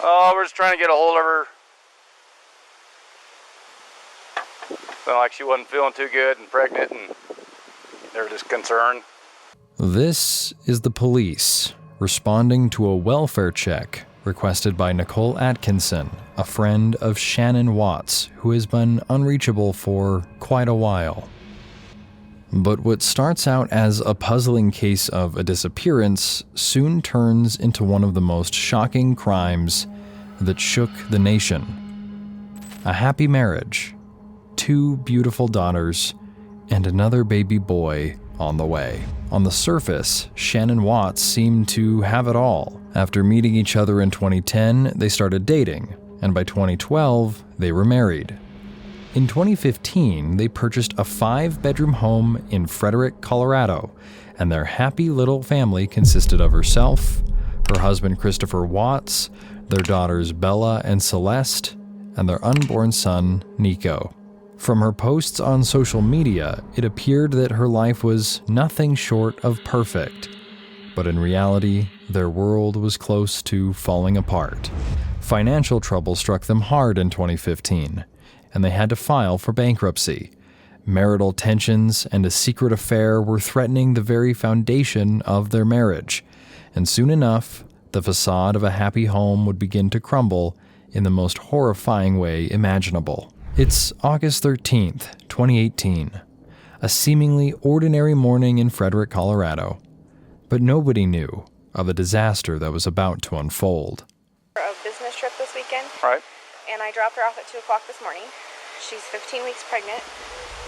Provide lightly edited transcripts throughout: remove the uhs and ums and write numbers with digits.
Oh, we're just trying to get a hold of her. Felt like she wasn't feeling too good and pregnant, and they were just concerned. This is the police responding to a welfare check requested by Nicole Atkinson, a friend of Shannon Watts, who has been unreachable for quite a while. But what starts out as a puzzling case of a disappearance soon turns into one of the most shocking crimes that shook the nation. A happy marriage, 2 beautiful daughters, and another baby boy on the way. On the surface, Shannon Watts seemed to have it all. After meeting each other in 2010, they started dating, and by 2012, they were married. In 2015, they purchased a 5-bedroom home in Frederick, Colorado, and their happy little family consisted of herself, her husband Christopher Watts, their daughters Bella and Celeste, and their unborn son, Nico. From her posts on social media, it appeared that her life was nothing short of perfect. But in reality, their world was close to falling apart. Financial trouble struck them hard in 2015, and they had to file for bankruptcy. Marital tensions and a secret affair were threatening the very foundation of their marriage, and soon enough, the facade of a happy home would begin to crumble in the most horrifying way imaginable. It's August 13th, 2018, a seemingly ordinary morning in Frederick, Colorado. But nobody knew of a disaster that was about to unfold. A business trip this weekend. Right. And I dropped her off at 2 o'clock this morning. She's 15 weeks pregnant.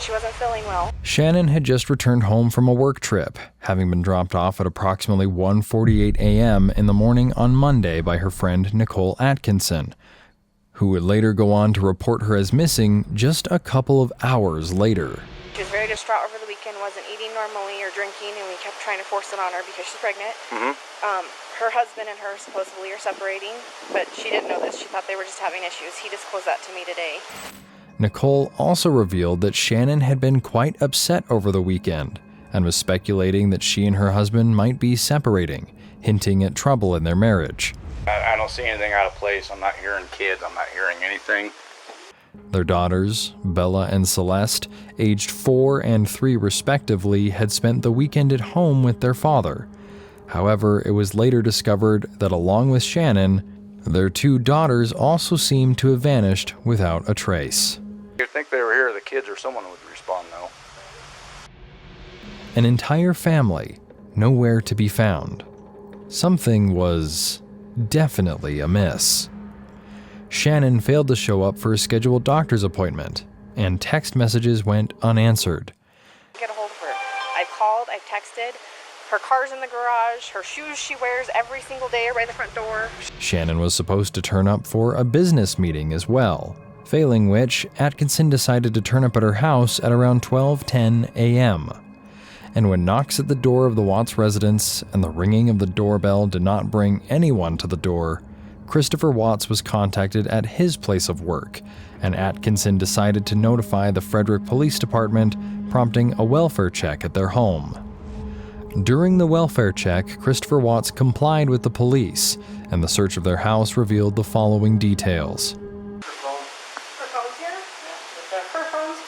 She wasn't feeling well. Shannon had just returned home from a work trip, having been dropped off at approximately 1:48 a.m. in the morning on Monday by her friend Nicole Atkinson, who would later go on to report her as missing just a couple of hours later. She was very distraught over the weekend, wasn't eating normally or drinking, and we kept trying to force it on her because she's pregnant. Her husband and her supposedly are separating, but she didn't know this. She thought they were just having issues. He disclosed that to me today. Nicole also revealed that Shannon had been quite upset over the weekend and was speculating that she and her husband might be separating, hinting at trouble in their marriage. I don't see anything out of place. I'm not hearing kids. I'm not hearing anything. Their daughters, Bella and Celeste, aged 4 and 3 respectively, had spent the weekend at home with their father. However, it was later discovered that along with Shannon, their 2 daughters also seemed to have vanished without a trace. You'd think they were here, the kids or someone would respond though. An entire family, nowhere to be found. Something was definitely amiss. Shannon failed to show up for a scheduled doctor's appointment, and text messages went unanswered. Get a hold of her. I've called, I've texted. Her car's in the garage. Her shoes she wears every single day are by the front door. Shannon was supposed to turn up for a business meeting as well, failing which, Atkinson decided to turn up at her house at around 12:10 a.m. And when knocks at the door of the Watts residence and the ringing of the doorbell did not bring anyone to the door, Christopher Watts was contacted at his place of work, and Atkinson decided to notify the Frederick Police Department, prompting a welfare check at their home. During the welfare check, Christopher Watts complied with the police, and the search of their house revealed the following details. Her phone's here? Yeah. Her phone's...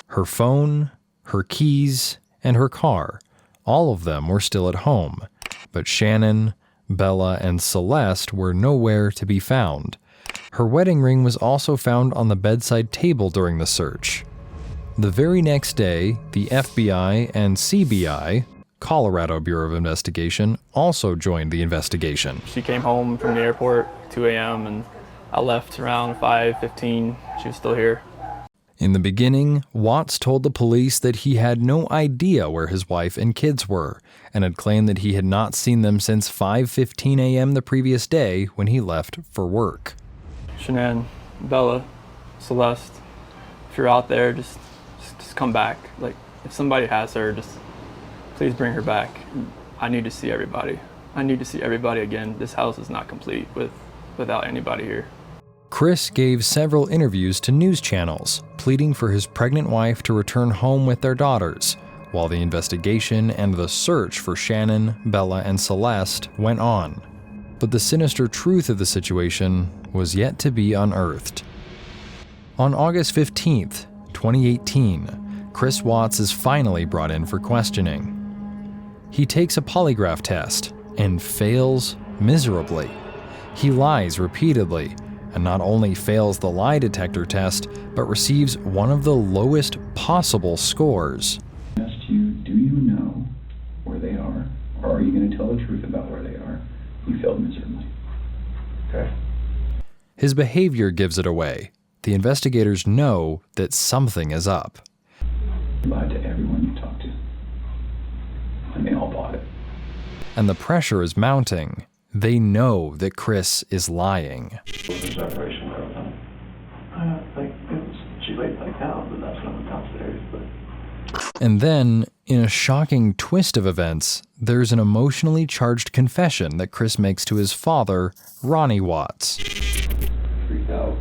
Her phone, her keys, and her car, all of them were still at home, but Shannon, Bella, and Celeste were nowhere to be found. Her wedding ring was also found on the bedside table during the search. The very next day, the FBI and CBI, Colorado Bureau of Investigation, also joined the investigation. She came home from the airport 2 a.m. and I left around 5:15. She was still here. In the beginning, Watts told the police that he had no idea where his wife and kids were, and had claimed that he had not seen them since 5:15 a.m. the previous day when he left for work. Shannon, Bella, Celeste, if you're out there, just come back. Like, if somebody has her, just please bring her back. I need to see everybody. I need to see everybody again. This house is not complete without anybody here. Chris gave several interviews to news channels, pleading for his pregnant wife to return home with their daughters, while the investigation and the search for Shannon, Bella, and Celeste went on. But the sinister truth of the situation was yet to be unearthed. On August 15th, 2018, Chris Watts is finally brought in for questioning. He takes a polygraph test and fails miserably. He lies repeatedly, and not only fails the lie detector test, but receives one of the lowest possible scores. I asked you, do you know where they are? Or are you going to tell the truth about where they are? You failed miserably. Okay. His behavior gives it away. The investigators know that something is up. You lied to everyone you talked to. And they all bought it. And the pressure is mounting. They know that Chris is lying. What was the separation where was I think it was, she laid back down, but that's not downstairs, but... And then, in a shocking twist of events, there's an emotionally charged confession that Chris makes to his father, Ronnie Watts. Freaked out.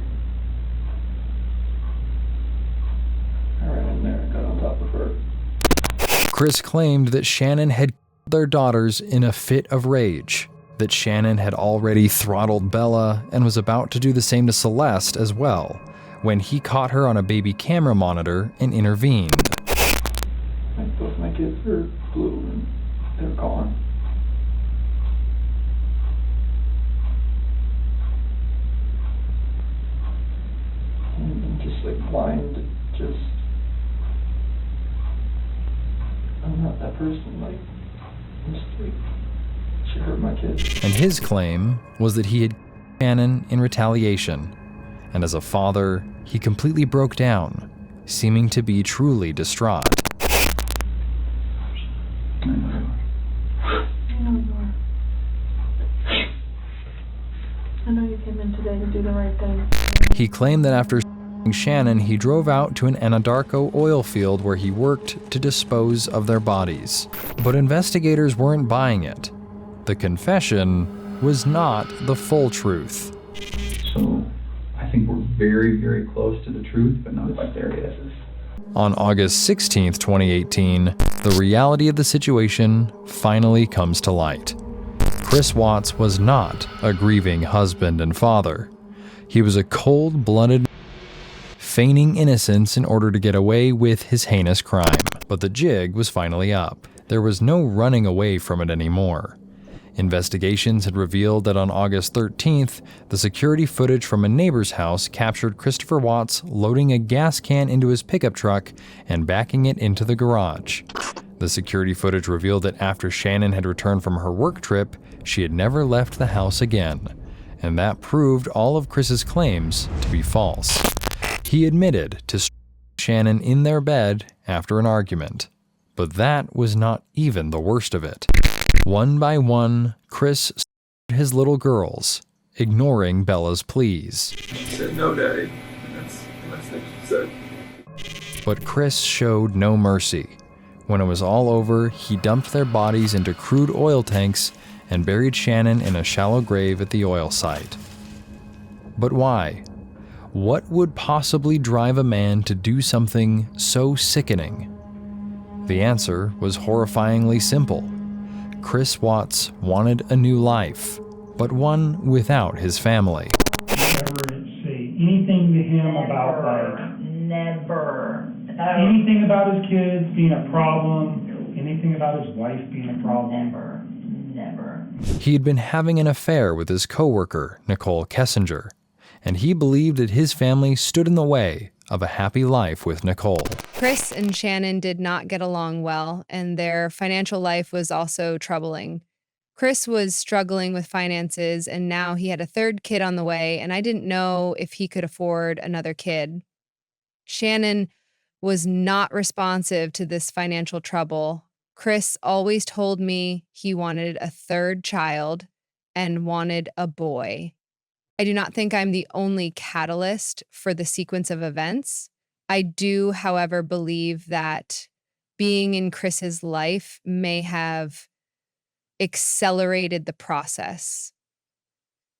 I ran in there and got on top of her. Chris claimed that Shannon had killed their daughters in a fit of rage, that Shannon had already throttled Bella and was about to do the same to Celeste as well, when he caught her on a baby camera monitor and intervened. Both my kids were blue and they're gone. And I'm just like blind, just... I'm not that person, like, I'm just like, she hurt my kids. And his claim was that he had killed Shannon in retaliation, and as a father, he completely broke down, seeming to be truly distraught. I know you are. I know you came in today to do the right thing. He claimed that after Shannon, he drove out to an Anadarko oil field where he worked to dispose of their bodies. But investigators weren't buying it. The confession was not the full truth. So I think we're very, very close to the truth, but not quite there yet. On August 16th, 2018, the reality of the situation finally comes to light. Chris Watts was not a grieving husband and father. He was a cold-blooded, feigning innocence in order to get away with his heinous crime. But the jig was finally up. There was no running away from it anymore. Investigations had revealed that on August 13th, the security footage from a neighbor's house captured Christopher Watts loading a gas can into his pickup truck and backing it into the garage. The security footage revealed that after Shannon had returned from her work trip, she had never left the house again, and that proved all of Chris's claims to be false. He admitted to Shannon in their bed after an argument, but that was not even the worst of it. One by one, Chris stared his little girls, ignoring Bella's pleas. She said, no, Daddy. And that's the last thing she said. But Chris showed no mercy. When it was all over, he dumped their bodies into crude oil tanks and buried Shannon in a shallow grave at the oil site. But why? What would possibly drive a man to do something so sickening? The answer was horrifyingly simple. Chris Watts wanted a new life, but one without his family. Never say anything to him about anything about his kids being a problem, anything about his wife being a problem. Never. He had been having an affair with his coworker, Nicole Kessinger, and he believed that his family stood in the way of a happy life with Nicole. Chris and Shannon did not get along well, and their financial life was also troubling. Chris was struggling with finances, and now he had a third kid on the way, and I didn't know if he could afford another kid. Shannon was not responsive to this financial trouble. Chris always told me he wanted a third child and wanted a boy. I do not think I'm the only catalyst for the sequence of events. I do, however, believe that being in Chris's life may have accelerated the process.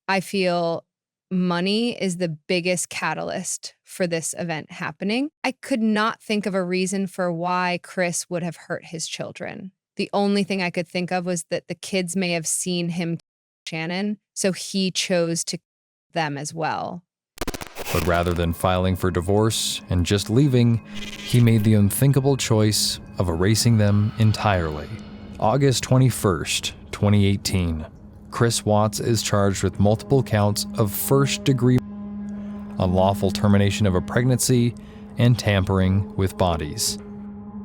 I feel money is the biggest catalyst for this event happening. I could not think of a reason for why Chris would have hurt his children. The only thing I could think of was that the kids may have seen him Shannon, so he chose to them as well. But rather than filing for divorce and just leaving, he made the unthinkable choice of erasing them entirely. August 21st, 2018. Chris Watts is charged with multiple counts of first-degree unlawful termination of a pregnancy and tampering with bodies.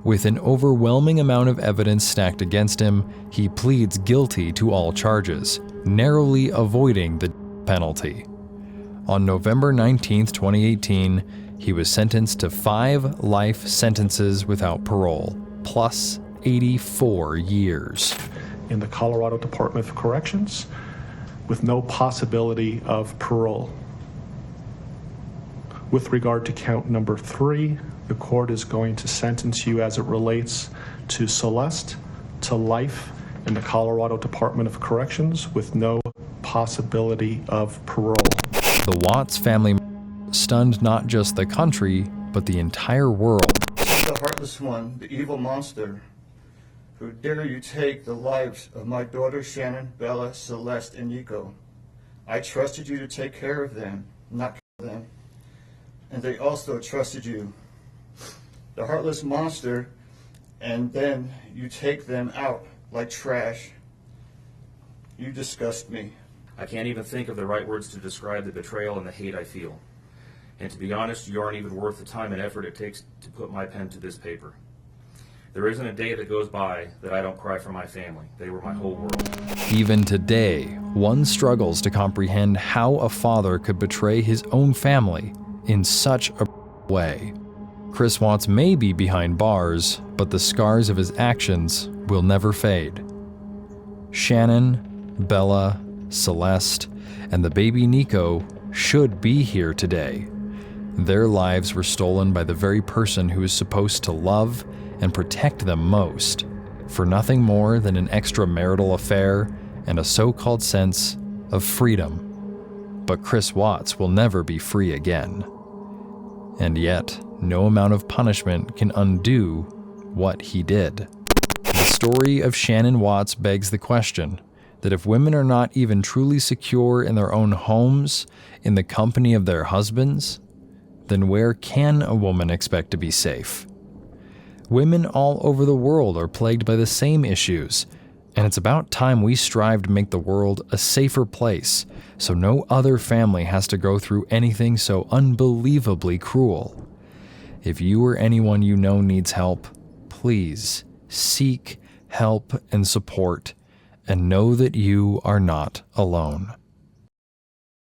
With an overwhelming amount of evidence stacked against him, he pleads guilty to all charges, narrowly avoiding the penalty. On November 19, 2018, he was sentenced to 5 life sentences without parole, plus 84 years. In the Colorado Department of Corrections, with no possibility of parole. With regard to count number 3, the court is going to sentence you as it relates to Celeste to life in the Colorado Department of Corrections with no possibility of parole. The Watts family stunned not just the country, but the entire world. The heartless one, the evil monster, who dare you take the lives of my daughters Shannon, Bella, Celeste, and Nico. I trusted you to take care of them, not kill them. And they also trusted you. The heartless monster, and then you take them out like trash. You disgust me. I can't even think of the right words to describe the betrayal and the hate I feel. And to be honest, you aren't even worth the time and effort it takes to put my pen to this paper. There isn't a day that goes by that I don't cry for my family. They were my whole world. Even today, one struggles to comprehend how a father could betray his own family in such a way. Chris Watts may be behind bars, but the scars of his actions will never fade. Shannon, Bella, Celeste, and the baby Nico should be here today. Their lives were stolen by the very person who is supposed to love and protect them most, for nothing more than an extramarital affair and a so-called sense of freedom. But Chris Watts will never be free again. And yet, no amount of punishment can undo what he did. The story of Shannon Watts begs the question that if women are not even truly secure in their own homes, in the company of their husbands, then where can a woman expect to be safe? Women all over the world are plagued by the same issues, and it's about time we strive to make the world a safer place so no other family has to go through anything so unbelievably cruel. If you or anyone you know needs help, please seek help and support, and know that you are not alone.